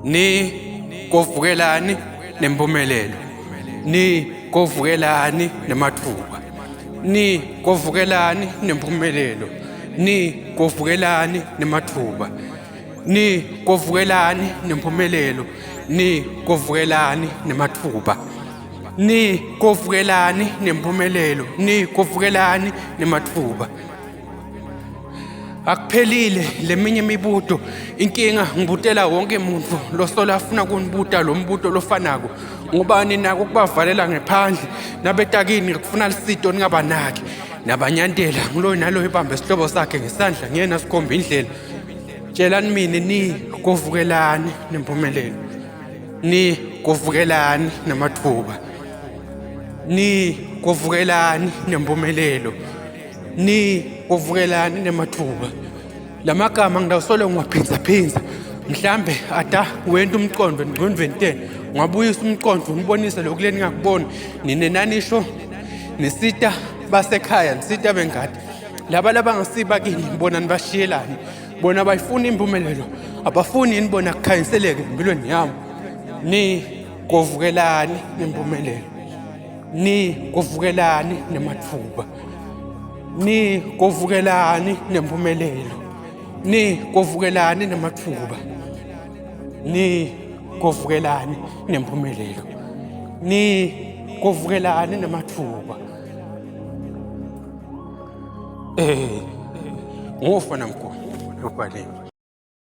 Ni kovukelani nempumelelo. Ni kovukelani nemathuba. Ni kovukelani nempumelelo. Ni kovukelani nemathuba. Ni kovukelani nempumelelo. Ni kovukelani nemathuba. Ni kovukelani nempumelelo. Ni kovukelani nemathuba. Akuphelile leminye imibuto, inkinga ngibutela wonke umuntu losola afuna kunibuta lo mbuto lofanako. Ngubani nako ukubavalela ngephandle nabetakini kufuna lisito ningabanaki. Nabanyantela ngilo nalo ibambe isihlobo sakhe ngesandla ngiyena sikhomba indlela. Tshelani mina ni kovukelani nempumelelo. Ni kovukelani nemathuba. Ni kovukelani nempumelelo. Ni kovukelani nemathuba. Lamagama ngidawusolo ngiwaphinza mhlambe ata wenta umcondo ngqondweni tena ngwabuyisa umcondo ngibonise lokhu leni ngakubona ninenanisho nisita basekhaya nisita bengadi laba ngasiba kini ngibona nibashiyelani bona bayifuna impumelelo abafuni yini bona kukhanyiseleke empilweni yami. Ni kovukelani nempumelelo. Ni kovukelani nemathuba. Ni kovukelani nempumelelo. Ni kovukelani nemathuba. Ni kovukelani nempumelelo. Ni kovukelani nemathuba. Ngofana mkhulu ubhaleni.